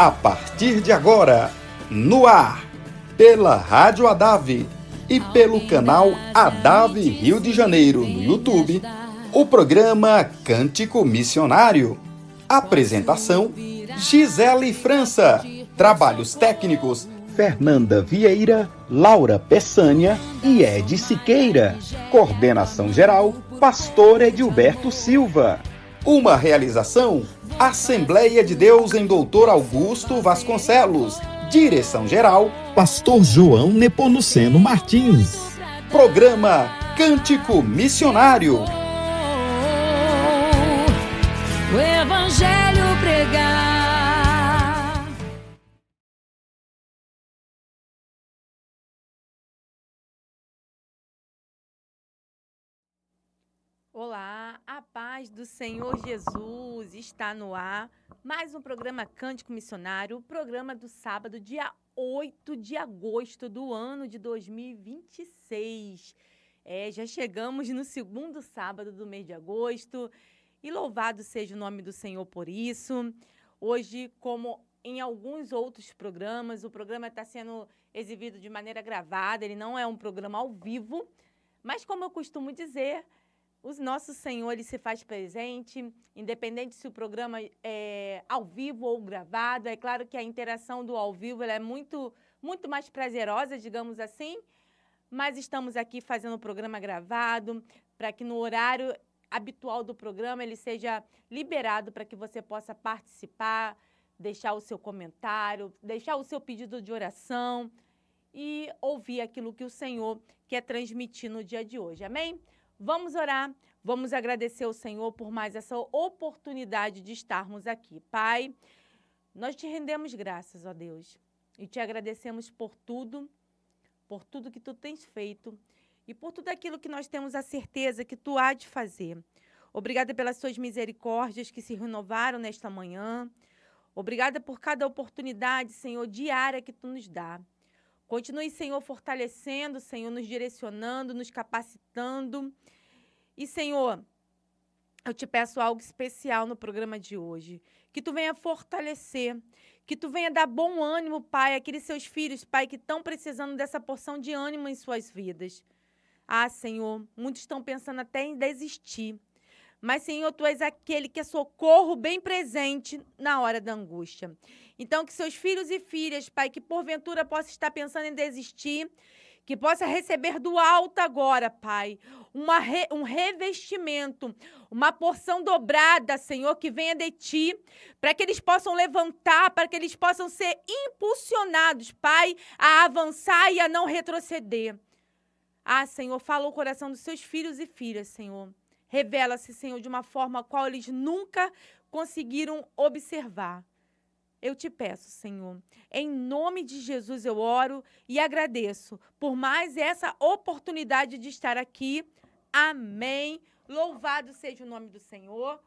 A partir de agora, no ar, pela Rádio Adave e pelo canal Adave Rio de Janeiro no YouTube, o programa Cântico Missionário. Apresentação: Gisele França. Trabalhos técnicos: Fernanda Vieira, Laura Peçanha e Ed Siqueira. Coordenação geral: Pastor Edilberto Silva. Uma realização: Assembleia de Deus em Doutor Augusto Vasconcelos. Direção geral: Pastor João Nepomuceno Martins. Programa Cântico Missionário. O Evangelho pregar. Olá, a paz do Senhor Jesus está no ar. Mais um programa Cântico Missionário, o programa do sábado, dia 8 de agosto do ano de 2026. Já chegamos no segundo sábado do mês de agosto e louvado seja o nome do Senhor por isso. Hoje, como em alguns outros programas, o programa está sendo exibido de maneira gravada, ele não é um programa ao vivo, mas como eu costumo dizer, o nosso Senhor, ele se faz presente, independente se o programa é ao vivo ou gravado. É claro que a interação do ao vivo ela é muito mais prazerosa, digamos assim, mas estamos aqui fazendo o programa gravado para que no horário habitual do programa ele seja liberado para que você possa participar, deixar o seu comentário, deixar o seu pedido de oração e ouvir aquilo que o Senhor quer transmitir no dia de hoje. Amém? Vamos orar, vamos agradecer ao Senhor por mais essa oportunidade de estarmos aqui. Pai, nós te rendemos graças, ó Deus, e te agradecemos por tudo que tu tens feito e por tudo aquilo que nós temos a certeza que tu há de fazer. Obrigada pelas suas misericórdias que se renovaram nesta manhã. Obrigada por cada oportunidade, Senhor, diária que tu nos dá. Continue, Senhor, fortalecendo, Senhor, nos direcionando, nos capacitando. E, Senhor, eu te peço algo especial no programa de hoje. Que tu venha fortalecer, que tu venha dar bom ânimo, Pai, àqueles seus filhos, Pai, que estão precisando dessa porção de ânimo em suas vidas. Ah, Senhor, muitos estão pensando até em desistir. Mas, Senhor, tu és aquele que é socorro bem presente na hora da angústia. Então, que seus filhos e filhas, Pai, que porventura possa estar pensando em desistir, que possa receber do alto agora, Pai, um revestimento, uma porção dobrada, Senhor, que venha de Ti, para que eles possam levantar, para que eles possam ser impulsionados, Pai, a avançar e a não retroceder. Ah, Senhor, fala o coração dos seus filhos e filhas, Senhor. Revela-se, Senhor, de uma forma a qual eles nunca conseguiram observar. Eu te peço, Senhor, em nome de Jesus eu oro e agradeço por mais essa oportunidade de estar aqui. Amém. Louvado seja o nome do Senhor.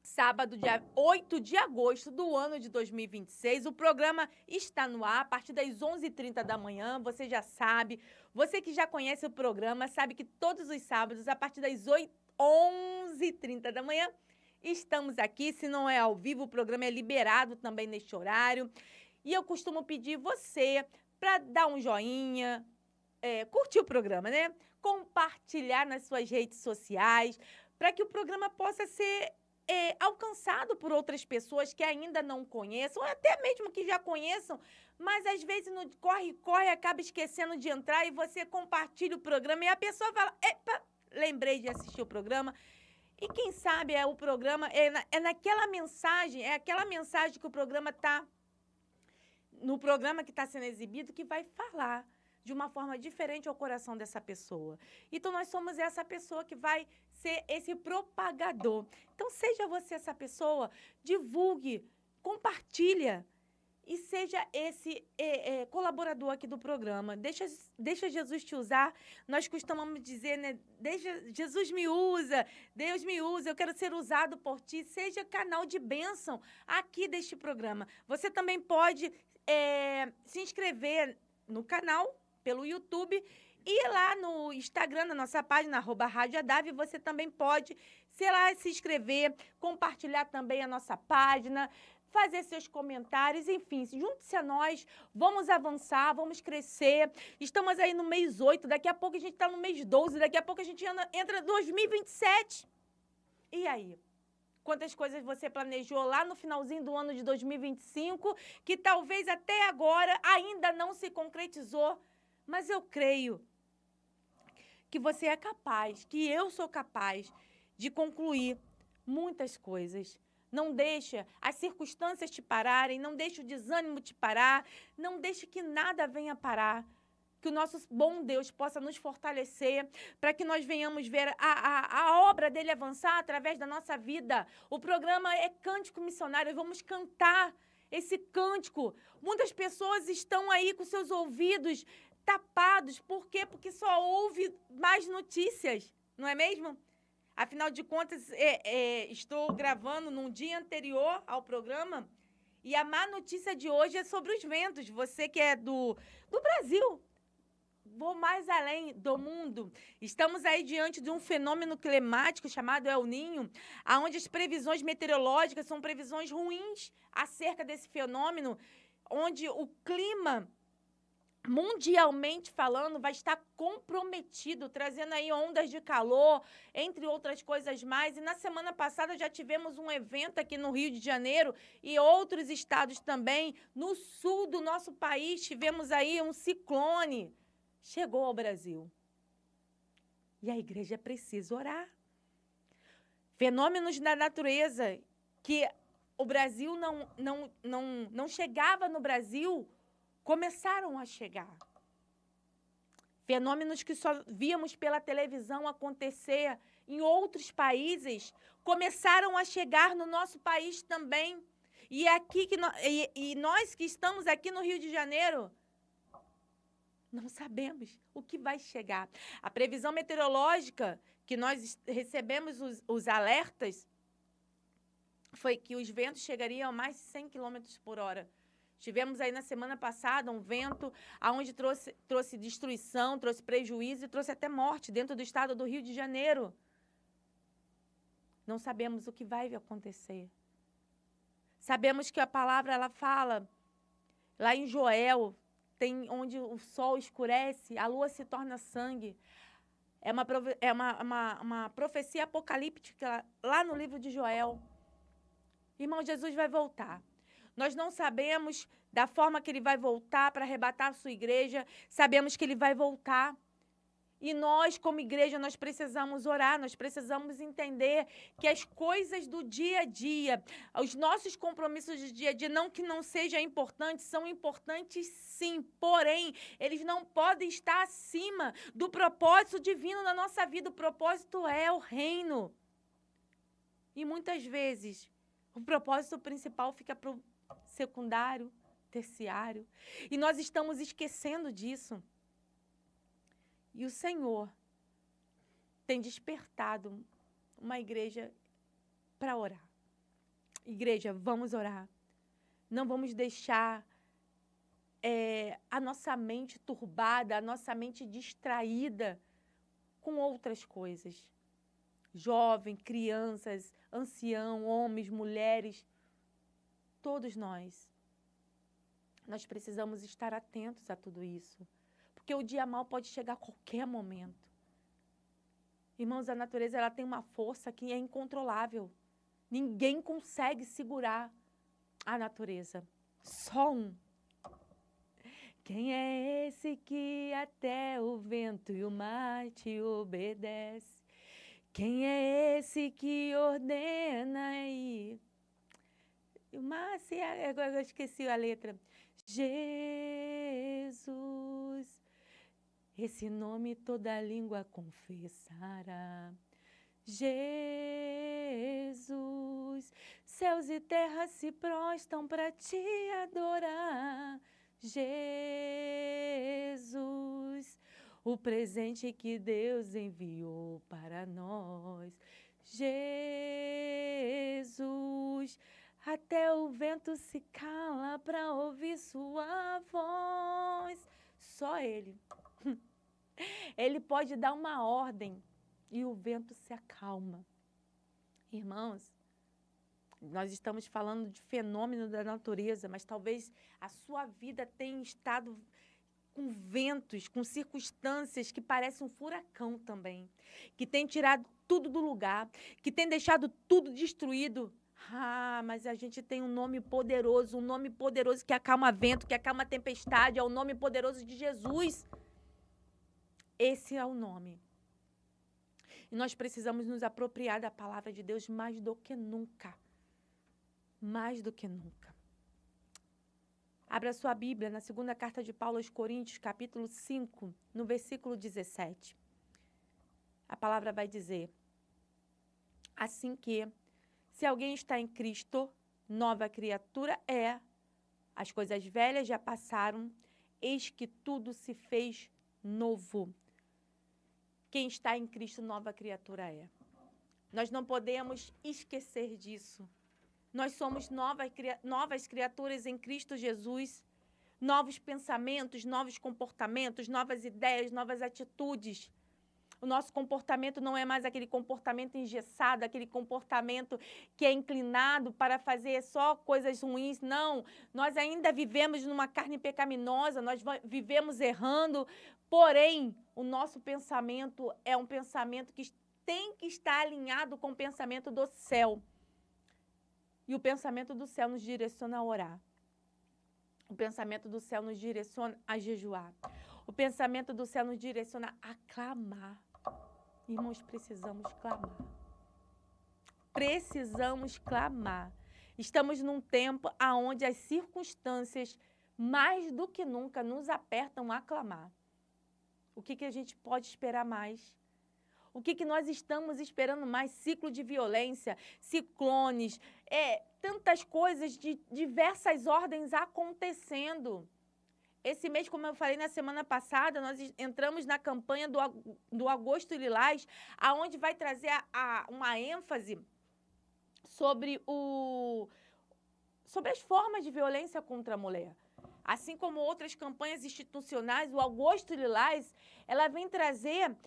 Sábado, dia 8 de agosto do ano de 2026. O programa está no ar a partir das 11h30 da manhã. Você já sabe. Você que já conhece o programa sabe que todos os sábados, a partir das 11h30 da manhã, estamos aqui. Se não é ao vivo, o programa é liberado também neste horário. E eu costumo pedir você para dar um joinha, curtir o programa, né? Compartilhar nas suas redes sociais, para que o programa possa ser alcançado por outras pessoas que ainda não conheçam, ou até mesmo que já conheçam, mas às vezes no corre-corre acaba esquecendo de entrar e você compartilha o programa e a pessoa fala, epa, lembrei de assistir o programa. E quem sabe o programa naquela mensagem, é aquela mensagem que o programa está, no programa que está sendo exibido, que vai falar de uma forma diferente ao coração dessa pessoa. Então, nós somos essa pessoa que vai ser esse propagador. Então, seja você essa pessoa, divulgue, compartilha e seja esse colaborador aqui do programa. Deixa Jesus te usar. Nós costumamos dizer, né? Jesus me usa, Deus me usa, eu quero ser usado por ti. Seja canal de bênção aqui deste programa. Você também pode se inscrever no canal pelo YouTube e lá no Instagram, na nossa página, @Rádio Adave, você também pode, sei lá, se inscrever, compartilhar também a nossa página, fazer seus comentários, enfim, junte-se a nós, vamos avançar, vamos crescer. Estamos aí no mês 8, daqui a pouco a gente está no mês 12, daqui a pouco a gente entra em 2027. E aí? Quantas coisas você planejou lá no finalzinho do ano de 2025, que talvez até agora ainda não se concretizou, mas eu creio que você é capaz, que eu sou capaz de concluir muitas coisas. Não deixa as circunstâncias te pararem, não deixa o desânimo te parar, não deixe que nada venha parar. Que o nosso bom Deus possa nos fortalecer para que nós venhamos ver a obra dele avançar através da nossa vida. O programa é Cântico Missionário, vamos cantar esse cântico. Muitas pessoas estão aí com seus ouvidos tapados. Por quê? Porque só ouve mais notícias, não é mesmo? Afinal de contas, estou gravando num dia anterior ao programa e a má notícia de hoje é sobre os ventos. Você que é do Brasil, vou mais além do mundo. Estamos aí diante de um fenômeno climático chamado El Niño, onde as previsões meteorológicas são previsões ruins acerca desse fenômeno, onde o clima, mundialmente falando, vai estar comprometido, trazendo aí ondas de calor, entre outras coisas mais. E na semana passada já tivemos um evento aqui no Rio de Janeiro e outros estados também. No sul do nosso país tivemos aí um ciclone. Chegou ao Brasil. E a igreja precisa orar. Fenômenos da natureza que o Brasil não chegava no Brasil, começaram a chegar. Fenômenos que só víamos pela televisão acontecer em outros países, começaram a chegar no nosso país também. E é aqui que nós que estamos aqui no Rio de Janeiro, não sabemos o que vai chegar. A previsão meteorológica que nós recebemos os alertas foi que os ventos chegariam a mais de 100 km por hora. Tivemos aí na semana passada um vento onde trouxe destruição, trouxe prejuízo e trouxe até morte dentro do estado do Rio de Janeiro. Não sabemos o que vai acontecer. Sabemos que a palavra ela fala, lá em Joel, tem onde o sol escurece, a lua se torna sangue. É uma profecia apocalíptica lá no livro de Joel. Irmão, Jesus vai voltar. Nós não sabemos da forma que ele vai voltar para arrebatar a sua igreja. Sabemos que ele vai voltar. E nós, como igreja, nós precisamos orar, nós precisamos entender que as coisas do dia a dia, os nossos compromissos do dia a dia, não que não sejam importantes, são importantes sim, porém, eles não podem estar acima do propósito divino na nossa vida. O propósito é o reino. E muitas vezes, o propósito principal fica para o secundário, terciário, e nós estamos esquecendo disso. E o Senhor tem despertado uma igreja para orar. Igreja, vamos orar. Não vamos deixar a nossa mente turbada, a nossa mente distraída com outras coisas. Jovem, crianças, ancião, homens, mulheres, todos nós precisamos estar atentos a tudo isso. Porque o dia mau pode chegar a qualquer momento. Irmãos, a natureza ela tem uma força que é incontrolável. Ninguém consegue segurar a natureza. Só um. Quem é esse que até o vento e o mar te obedece? Quem é esse que ordena e... O mar, eu esqueci a letra. Jesus... Esse nome toda língua confessará. Jesus, céus e terras se prostam para te adorar. Jesus, o presente que Deus enviou para nós. Jesus, até o vento se cala para ouvir sua voz. Só Ele. Ele pode dar uma ordem e o vento se acalma. Irmãos, Nós estamos falando de fenômeno da natureza, mas talvez a sua vida tenha estado com ventos, com circunstâncias que parecem um furacão também, que tem tirado tudo do lugar, que tem deixado tudo destruído. Mas a gente tem um nome poderoso que acalma vento, que acalma tempestade, é o nome poderoso de Jesus. Esse é o nome. E nós precisamos nos apropriar da palavra de Deus mais do que nunca. Mais do que nunca. Abra sua Bíblia na segunda carta de Paulo aos Coríntios, capítulo 5, no versículo 17. A palavra vai dizer: assim que, se alguém está em Cristo, nova criatura é. As coisas velhas já passaram, eis que tudo se fez novo. Quem está em Cristo, nova criatura é. Nós não podemos esquecer disso. Nós somos novas criaturas em Cristo Jesus. Novos pensamentos, novos comportamentos, novas ideias, novas atitudes. O nosso comportamento não é mais aquele comportamento engessado, aquele comportamento que é inclinado para fazer só coisas ruins. Não, nós ainda vivemos numa carne pecaminosa, nós vivemos errando, porém, o nosso pensamento é um pensamento que tem que estar alinhado com o pensamento do céu. E o pensamento do céu nos direciona a orar. O pensamento do céu nos direciona a jejuar. O pensamento do céu nos direciona a clamar. Irmãos, precisamos clamar. Precisamos clamar. Estamos num tempo onde as circunstâncias, mais do que nunca, nos apertam a clamar. O que a gente pode esperar mais? O que nós estamos esperando mais? Ciclo de violência, ciclones, tantas coisas de diversas ordens acontecendo. Esse mês, como eu falei na semana passada, nós entramos na campanha do Agosto Lilás, aonde vai trazer uma ênfase sobre as formas de violência contra a mulher. Assim como outras campanhas institucionais, o Agosto Lilás, ela vem trazer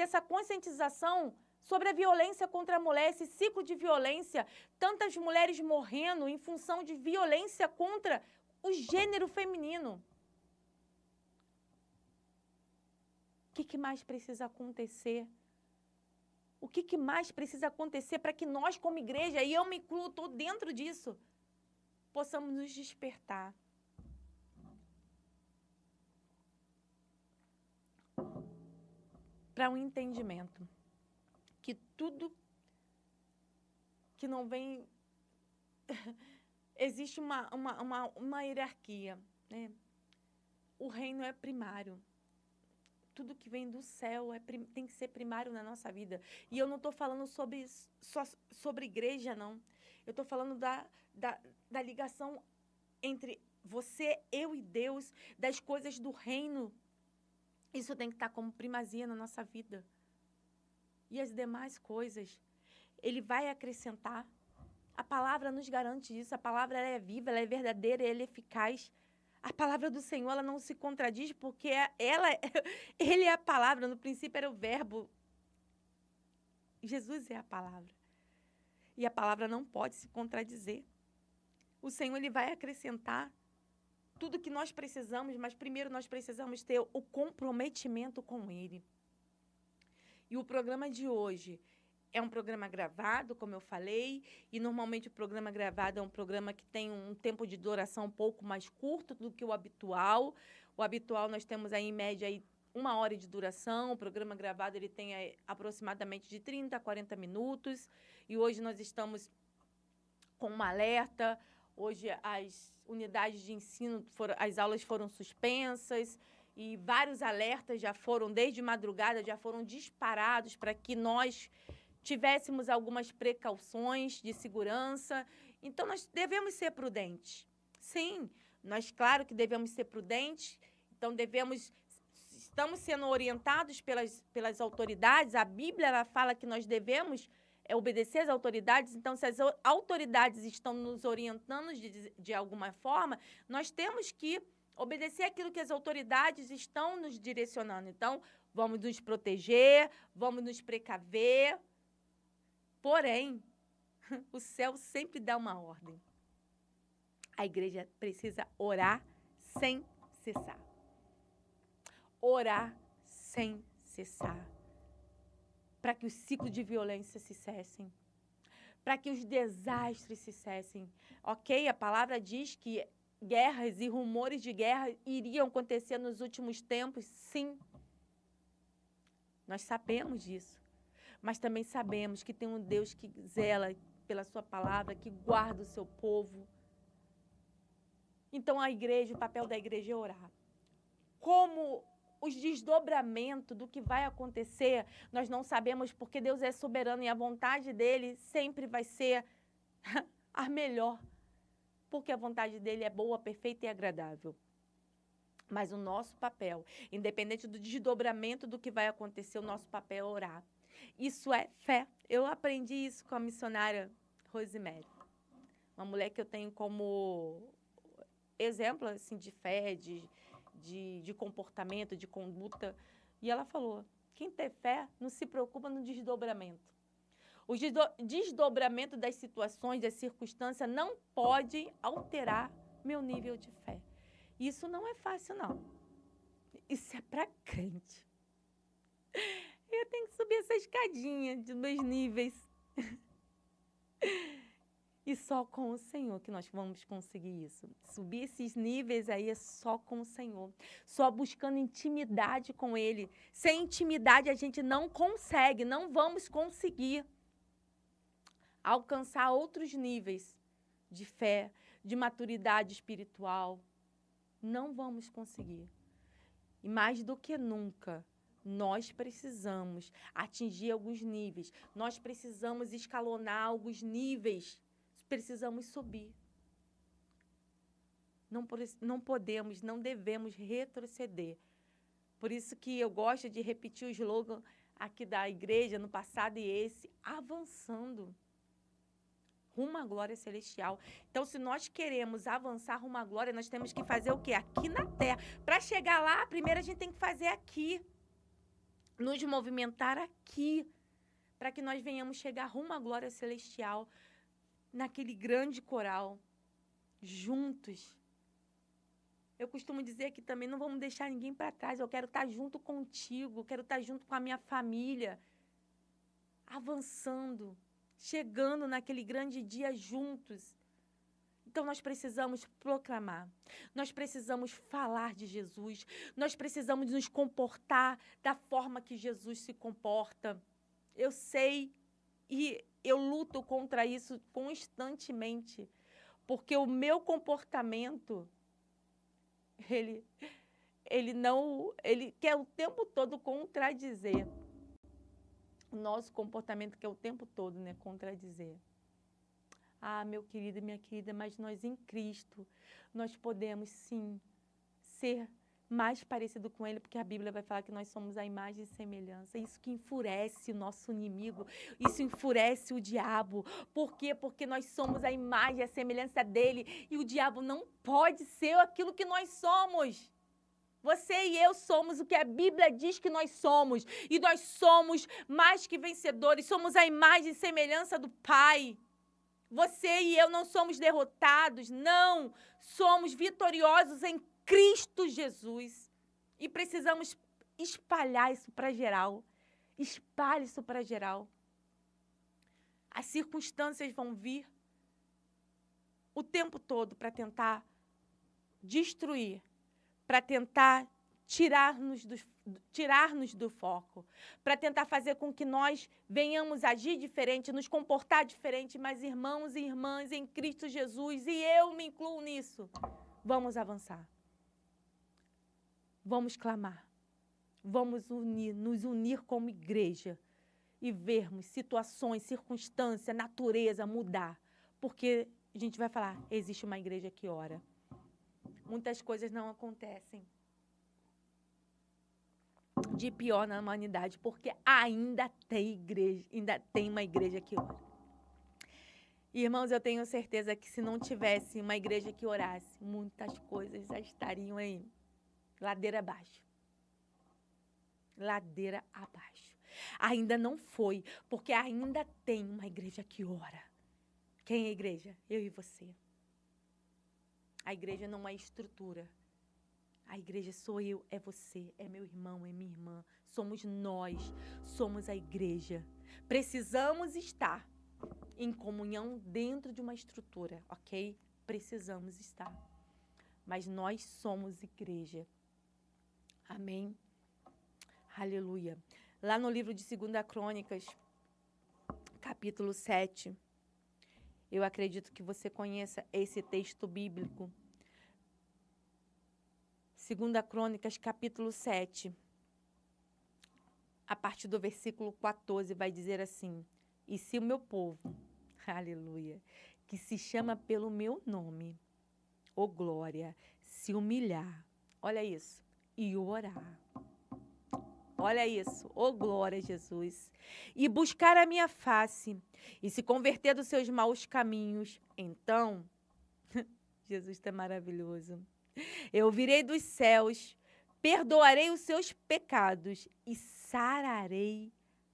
essa conscientização sobre a violência contra a mulher, esse ciclo de violência, tantas mulheres morrendo em função de violência contra o gênero feminino. O que mais precisa acontecer? O que mais precisa acontecer para que nós, como igreja, e eu me incluo, estou dentro disso, possamos nos despertar? Para um entendimento que tudo que não vem... Existe uma hierarquia, né? O reino é primário. Tudo que vem do céu tem que ser primário na nossa vida. E eu não estou falando só sobre igreja, não. Eu estou falando da ligação entre você, eu e Deus, das coisas do reino. Isso tem que estar como primazia na nossa vida. E as demais coisas, Ele vai acrescentar. A palavra nos garante isso. A palavra ela é viva, ela é verdadeira, ela é eficaz. A palavra do Senhor ela não se contradiz, porque Ele é a palavra. No princípio era o verbo. Jesus é a palavra. E a palavra não pode se contradizer. O Senhor ele vai acrescentar tudo que nós precisamos, mas primeiro nós precisamos ter o comprometimento com Ele. E o programa de hoje é um programa gravado, como eu falei, e normalmente o programa gravado é um programa que tem um tempo de duração um pouco mais curto do que o habitual. O habitual nós temos aí, em média, aí, 1 hora de duração. O programa gravado ele tem aproximadamente de 30 a 40 minutos. E hoje nós estamos com um alerta. Hoje as unidades de ensino, as aulas foram suspensas e vários alertas já foram, desde madrugada, já foram disparados para que nós tivéssemos algumas precauções de segurança. Então, nós devemos ser prudentes. Sim, nós, claro que devemos ser prudentes. Então, estamos sendo orientados pelas autoridades. A Bíblia ela fala que nós devemos obedecer às autoridades. Então, se as autoridades estão nos orientando de alguma forma, nós temos que obedecer aquilo que as autoridades estão nos direcionando. Então, vamos nos proteger, vamos nos precaver. Porém, O céu sempre dá uma ordem. A igreja precisa orar sem cessar. Orar sem cessar. Para que os ciclos de violência se cessem. Para que os desastres se cessem. Ok, a palavra diz que guerras e rumores de guerra iriam acontecer nos últimos tempos, sim. Nós sabemos disso. Mas também sabemos que tem um Deus que zela pela sua palavra, que guarda o seu povo. Então, a igreja, o papel da igreja é orar. Como os desdobramentos do que vai acontecer, nós não sabemos, porque Deus é soberano e a vontade dele sempre vai ser a melhor. Porque a vontade dele é boa, perfeita e agradável. Mas o nosso papel, independente do desdobramento do que vai acontecer, o nosso papel é orar. Isso é fé. Eu aprendi isso com a missionária Rosemary. Uma mulher que eu tenho como exemplo assim, de fé, de comportamento, de conduta. E ela falou, quem tem fé não se preocupa no desdobramento. O desdobramento das situações, das circunstâncias, não pode alterar meu nível de fé. Isso não é fácil, não. Isso é para crente. Eu tenho que subir essa escadinha dos meus níveis. E só com o Senhor que nós vamos conseguir isso. Subir esses níveis aí é só com o Senhor. Só buscando intimidade com Ele. Sem intimidade a gente não consegue, não vamos conseguir alcançar outros níveis de fé, de maturidade espiritual. Não vamos conseguir. E mais do que nunca, nós precisamos atingir alguns níveis. Nós precisamos escalonar alguns níveis. Precisamos subir. Não podemos, não devemos retroceder. Por isso que eu gosto de repetir o slogan aqui da igreja, no passado e esse, avançando rumo à glória celestial. Então, se nós queremos avançar rumo à glória, nós temos que fazer o quê? Aqui na terra. Para chegar lá, primeiro a gente tem que fazer aqui. Nos movimentar aqui. Para que nós venhamos chegar rumo à glória celestial. Naquele grande coral. Juntos. Eu costumo dizer que também não vamos deixar ninguém para trás. Eu quero estar junto contigo. Quero estar junto com a minha família. Avançando. Chegando naquele grande dia juntos. Então, nós precisamos proclamar. Nós precisamos falar de Jesus. Nós precisamos nos comportar da forma que Jesus se comporta. Eu sei e eu luto contra isso constantemente. Porque o meu comportamento, ele quer o tempo todo contradizer. O nosso comportamento quer o tempo todo, né, contradizer. Ah, meu querido e minha querida, mas nós em Cristo, nós podemos sim ser mais parecido com Ele, porque a Bíblia vai falar que nós somos a imagem e semelhança. Isso que enfurece o nosso inimigo, isso enfurece o diabo. Por quê? Porque nós somos a imagem e a semelhança dEle, e o diabo não pode ser aquilo que nós somos. Você e eu somos o que a Bíblia diz que nós somos. E nós somos mais que vencedores. Somos a imagem e semelhança do Pai. Você e eu não somos derrotados. Não. Somos vitoriosos em Cristo Jesus. E precisamos espalhar isso para geral. Espalhe isso para geral. As circunstâncias vão vir o tempo todo para tentar destruir, para tentar tirar-nos do foco, para tentar fazer com que nós venhamos agir diferente, nos comportar diferente, mas irmãos e irmãs em Cristo Jesus, e eu me incluo nisso, vamos avançar. Vamos clamar. Vamos nos unir como igreja e vermos situações, circunstâncias, natureza mudar. Porque a gente vai falar, existe uma igreja que ora. Muitas coisas não acontecem de pior na humanidade, porque ainda tem igreja, ainda tem uma igreja que ora. Irmãos, eu tenho certeza que se não tivesse uma igreja que orasse, muitas coisas já estariam aí, ladeira abaixo. Ladeira abaixo. Ainda não foi, porque ainda tem uma igreja que ora. Quem é a igreja? Eu e você. A igreja não é estrutura. A igreja sou eu, é você, é meu irmão, é minha irmã. Somos nós, somos a igreja. Precisamos estar em comunhão dentro de uma estrutura, ok? Precisamos estar. Mas nós somos igreja. Amém? Aleluia. Lá no livro de 2 Crônicas, capítulo 7, eu acredito que você conheça esse texto bíblico. 2 Crônicas, capítulo 7, a partir do versículo 14, vai dizer assim: e se o meu povo, aleluia, que se chama pelo meu nome, ô glória, se humilhar, olha isso, e orar, olha isso, ô glória, Jesus, e buscar a minha face, e se converter dos seus maus caminhos, então, Jesus está maravilhoso, eu virei dos céus, perdoarei os seus pecados e sararei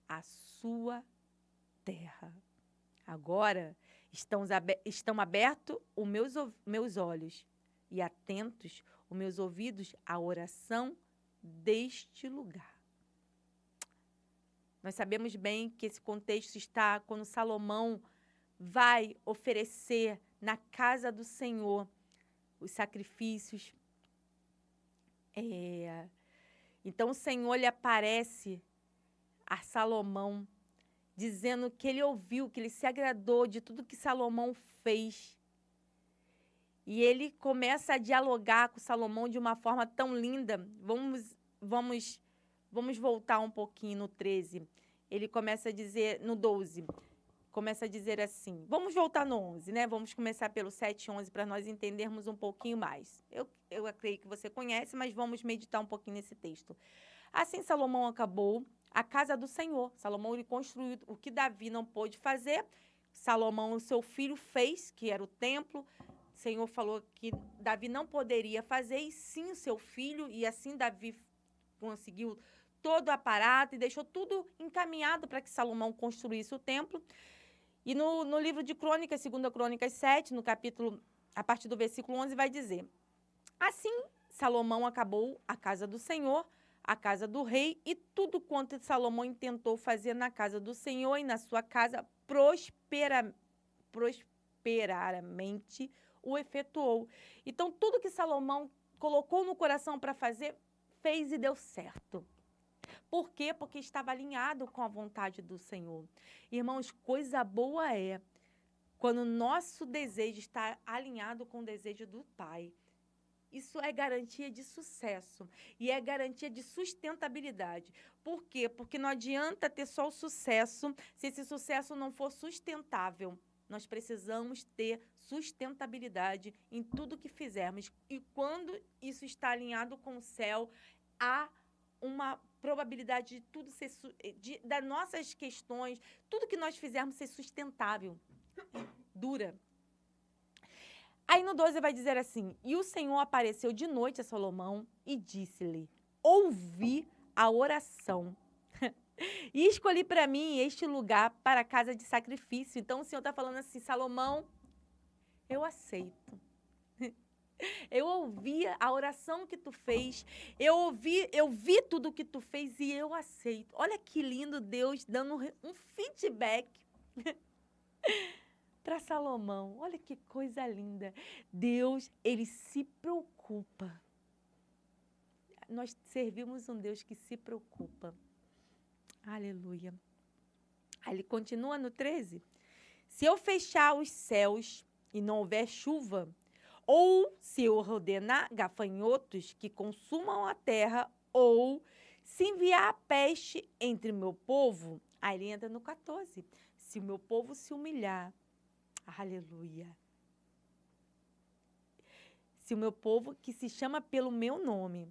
a sua terra. Agora estão abertos os meus olhos e atentos os meus ouvidos à oração deste lugar. Nós sabemos bem que esse contexto está quando Salomão vai oferecer na casa do Senhor os sacrifícios. Então o Senhor lhe aparece a Salomão, dizendo que ele ouviu, que ele se agradou de tudo que Salomão fez. E ele começa a dialogar com Salomão de uma forma tão linda. Vamos voltar um pouquinho no 13. Ele começa a dizer, no 12, começa a dizer assim, vamos voltar no 11, né? Vamos começar pelo 7 e 11 para nós entendermos um pouquinho mais. Eu creio que você conhece, mas vamos meditar um pouquinho nesse texto. Assim Salomão acabou a casa do Senhor. Salomão ele construiu o que Davi não pôde fazer. Salomão, o seu filho, fez, que era o templo. O Senhor falou que Davi não poderia fazer, e sim o seu filho. E assim Davi conseguiu todo o aparato e deixou tudo encaminhado para que Salomão construísse o templo. E no livro de Crônicas, 2 Crônicas 7, no capítulo, a partir do versículo 11, vai dizer: assim Salomão acabou a casa do Senhor, a casa do rei, e tudo quanto Salomão intentou fazer na casa do Senhor e na sua casa, prosperamente o efetuou. Então, tudo que Salomão colocou no coração para fazer, fez e deu certo. Por quê? Porque estava alinhado com a vontade do Senhor. Irmãos, coisa boa é quando o nosso desejo está alinhado com o desejo do Pai. Isso é garantia de sucesso e é garantia de sustentabilidade. Por quê? Porque não adianta ter só o sucesso se esse sucesso não for sustentável. Nós precisamos ter sustentabilidade em tudo que fizermos. E quando isso está alinhado com o céu, há uma probabilidade de tudo ser, das nossas questões, tudo que nós fizermos ser sustentável, dura. Aí no 12 vai dizer assim: e o Senhor apareceu de noite a Salomão e disse-lhe: ouvi a oração e escolhi para mim este lugar para a casa de sacrifício. Então o Senhor está falando assim: Salomão, eu aceito. Eu ouvi a oração que tu fez, eu vi tudo que tu fez e eu aceito. Olha que lindo Deus dando um feedback para Salomão. Olha que coisa linda. Deus, ele se preocupa. Nós servimos um Deus que se preocupa. Aleluia. Aí ele continua no 13. Se eu fechar os céus e não houver chuva, ou se eu ordenar gafanhotos que consumam a terra, ou se enviar a peste entre o meu povo, aí ele entra no 14. Se o meu povo se humilhar, aleluia. Se o meu povo que se chama pelo meu nome,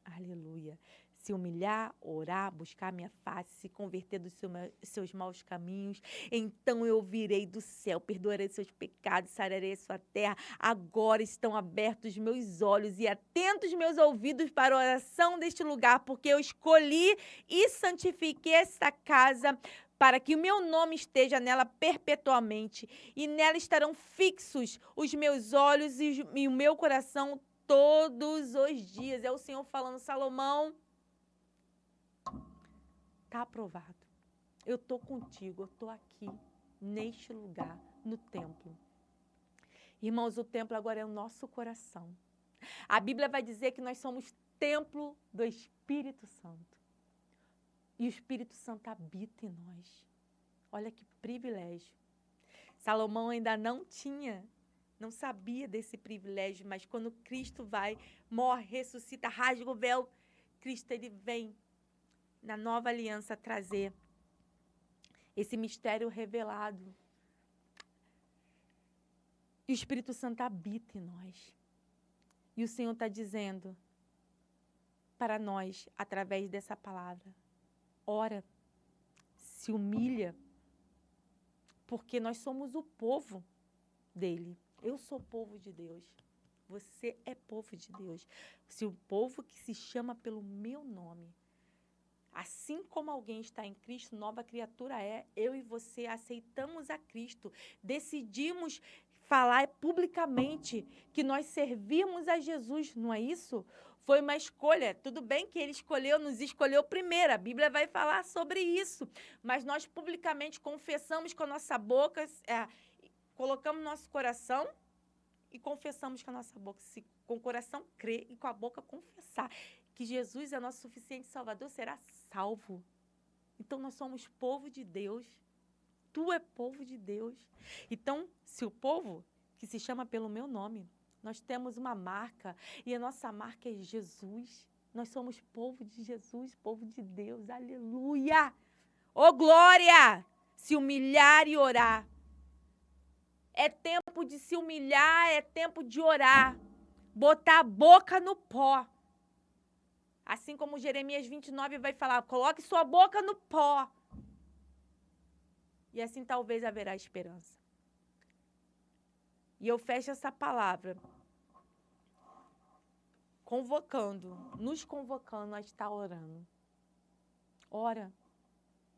aleluia, se humilhar, orar, buscar minha face, se converter dos seus maus caminhos, então eu virei do céu, perdoarei seus pecados, sararei a sua terra. Agora estão abertos meus olhos e atentos meus ouvidos para a oração deste lugar, porque eu escolhi e santifiquei esta casa para que o meu nome esteja nela perpetuamente, e nela estarão fixos os meus olhos e o meu coração todos os dias. É o Senhor falando, Salomão, está aprovado. Eu estou contigo, eu estou aqui, neste lugar, no templo. Irmãos, o templo agora é o nosso coração. A Bíblia vai dizer que nós somos templo do Espírito Santo. E o Espírito Santo habita em nós. Olha que privilégio. Salomão ainda não sabia desse privilégio, mas quando Cristo vai, morre, ressuscita, rasga o véu, Cristo ele vem na nova aliança trazer esse mistério revelado. E o Espírito Santo habita em nós. E o Senhor está dizendo para nós, através dessa palavra, ora, se humilha, porque nós somos o povo dele. Eu sou povo de Deus. Você é povo de Deus. Se o povo que se chama pelo meu nome. Assim como alguém está em Cristo, nova criatura é. Eu e você aceitamos a Cristo. Decidimos falar publicamente que nós servimos a Jesus, não é isso? Foi uma escolha. Tudo bem que ele nos escolheu primeiro. A Bíblia vai falar sobre isso. Mas nós publicamente confessamos com a nossa boca, colocamos nosso coração e confessamos com a nossa boca. Se com o coração crer e com a boca confessar que Jesus é nosso suficiente Salvador, será salvo. Então, nós somos povo de Deus. Tu é povo de Deus. Então, se o povo que se chama pelo meu nome, nós temos uma marca, e a nossa marca é Jesus. Nós somos povo de Jesus, povo de Deus. Aleluia! Ô, glória! Se humilhar e orar. É tempo de se humilhar, é tempo de orar. Botar a boca no pó. Assim como Jeremias 29 vai falar, coloque sua boca no pó. E assim talvez haverá esperança. E eu fecho essa palavra nos convocando a estar orando. Ora,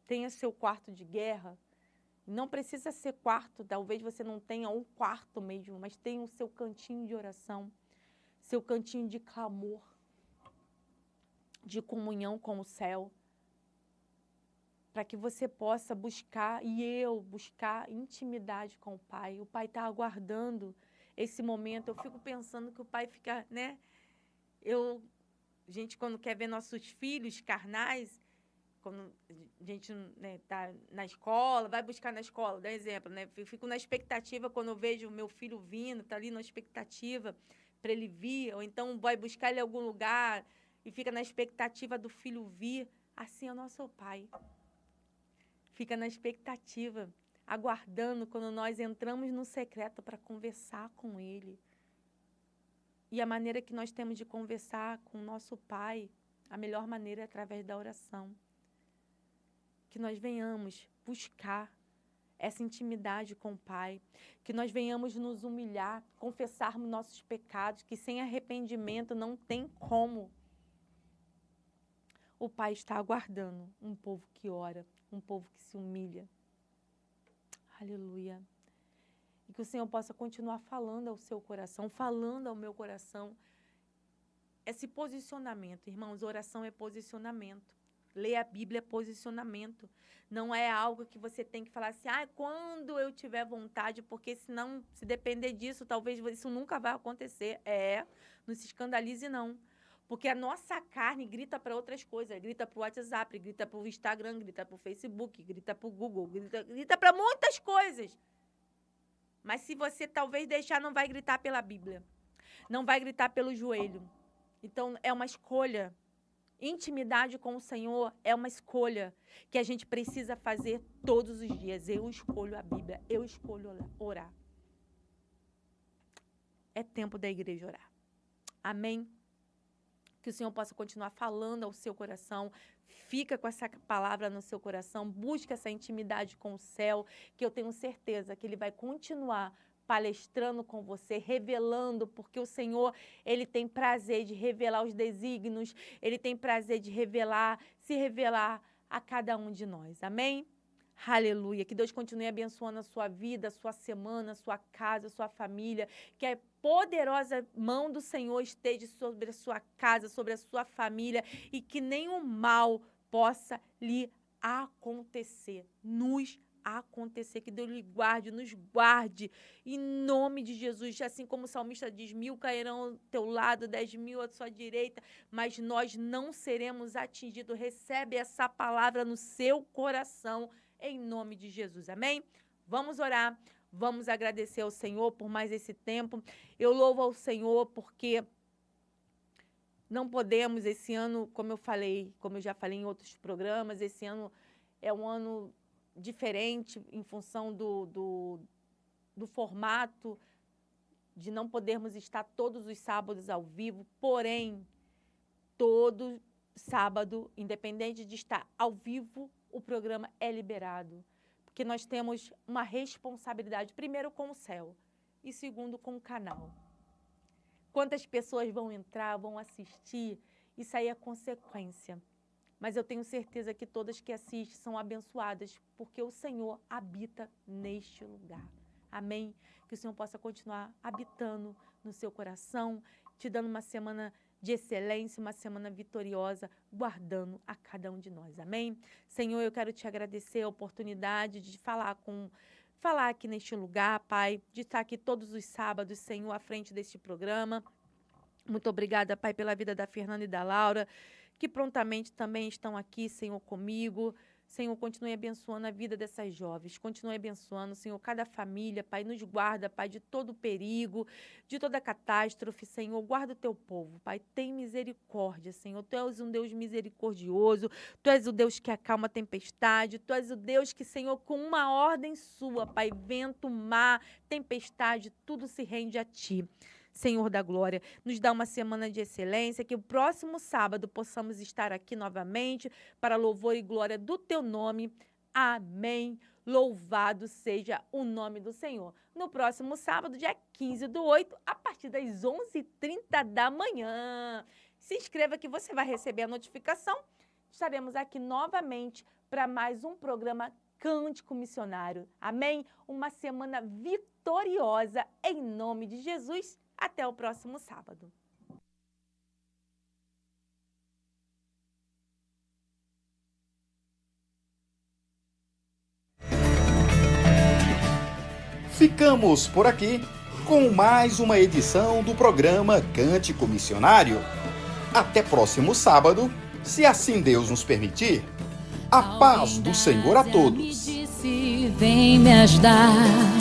tenha seu quarto de guerra. Não precisa ser quarto, talvez você não tenha um quarto mesmo, mas tenha o seu cantinho de oração, seu cantinho de clamor, de comunhão com o céu, para que você possa buscar, e eu buscar intimidade com o Pai. O Pai está aguardando esse momento. Eu fico pensando que o Pai fica, né? Gente, quando quer ver nossos filhos carnais, quando a gente está na escola, vai buscar na escola, dá exemplo, né? Eu fico na expectativa quando eu vejo o meu filho vindo, está ali na expectativa para ele vir, ou então vai buscar ele em algum lugar e fica na expectativa do filho vir. Assim é o nosso Pai. Fica na expectativa, aguardando quando nós entramos no secreto para conversar com Ele. E a maneira que nós temos de conversar com o nosso Pai, a melhor maneira é através da oração. Que nós venhamos buscar essa intimidade com o Pai, que nós venhamos nos humilhar, confessarmos nossos pecados, que sem arrependimento não tem como. O Pai está aguardando um povo que ora, um povo que se humilha. Aleluia. E que o Senhor possa continuar falando ao seu coração, falando ao meu coração. Esse posicionamento, irmãos, oração é posicionamento. Ler a Bíblia é posicionamento. Não é algo que você tem que falar assim, quando eu tiver vontade, porque senão, se depender disso, talvez isso nunca vai acontecer. Não se escandalize, não. Porque a nossa carne grita para outras coisas, grita para o WhatsApp, grita para o Instagram, grita para o Facebook, grita para o Google, grita para muitas coisas. Mas se você talvez deixar, não vai gritar pela Bíblia. Não vai gritar pelo joelho. Então, é uma escolha. Intimidade com o Senhor é uma escolha que a gente precisa fazer todos os dias. Eu escolho a Bíblia, eu escolho orar. É tempo da igreja orar. Amém? Que o Senhor possa continuar falando ao seu coração. Fica com essa palavra no seu coração. Busca essa intimidade com o céu, que eu tenho certeza que Ele vai continuar palestrando com você, revelando, porque o Senhor, Ele tem prazer de revelar os desígnios, Ele tem prazer de se revelar a cada um de nós. Amém? Aleluia. Que Deus continue abençoando a sua vida, a sua semana, a sua casa, a sua família. Que a poderosa mão do Senhor esteja sobre a sua casa, sobre a sua família e que nenhum mal possa lhe acontecer, nos acontecer. Que Deus lhe guarde, nos guarde, em nome de Jesus. Assim como o salmista diz, 1000 cairão ao teu lado, 10.000 à sua direita, mas nós não seremos atingidos. Recebe essa palavra no seu coração, em nome de Jesus, amém? Vamos orar, vamos agradecer ao Senhor por mais esse tempo. Eu louvo ao Senhor porque não podemos esse ano, como eu já falei em outros programas, esse ano é um ano diferente em função do formato, de não podermos estar todos os sábados ao vivo, porém, todo sábado, independente de estar ao vivo, o programa é liberado, porque nós temos uma responsabilidade, primeiro com o céu e segundo com o canal. Quantas pessoas vão entrar, vão assistir, isso aí é consequência. Mas eu tenho certeza que todas que assistem são abençoadas, porque o Senhor habita neste lugar. Amém? Que o Senhor possa continuar habitando no seu coração, te dando uma semana de excelência, uma semana vitoriosa, guardando a cada um de nós. Amém? Senhor, eu quero te agradecer a oportunidade de falar aqui neste lugar, Pai, de estar aqui todos os sábados, Senhor, à frente deste programa. Muito obrigada, Pai, pela vida da Fernanda e da Laura, que prontamente também estão aqui, Senhor, comigo. Senhor, continue abençoando a vida dessas jovens, continue abençoando, Senhor, cada família, Pai, nos guarda, Pai, de todo perigo, de toda catástrofe, Senhor, guarda o teu povo, Pai, tem misericórdia, Senhor, Tu és um Deus misericordioso, Tu és o Deus que acalma a tempestade, Tu és o Deus que, Senhor, com uma ordem sua, Pai, vento, mar, tempestade, tudo se rende a Ti. Senhor da glória, nos dá uma semana de excelência, que o próximo sábado possamos estar aqui novamente para louvor e glória do Teu nome. Amém. Louvado seja o nome do Senhor. No próximo sábado, dia 15/8, a partir das 11h30 da manhã. Se inscreva que você vai receber a notificação. Estaremos aqui novamente para mais um programa Cântico Missionário. Amém? Uma semana vitoriosa em nome de Jesus. Até o próximo sábado. Ficamos por aqui com mais uma edição do programa Cântico Missionário. Até próximo sábado, se assim Deus nos permitir. A paz do Senhor a todos. Vem me ajudar.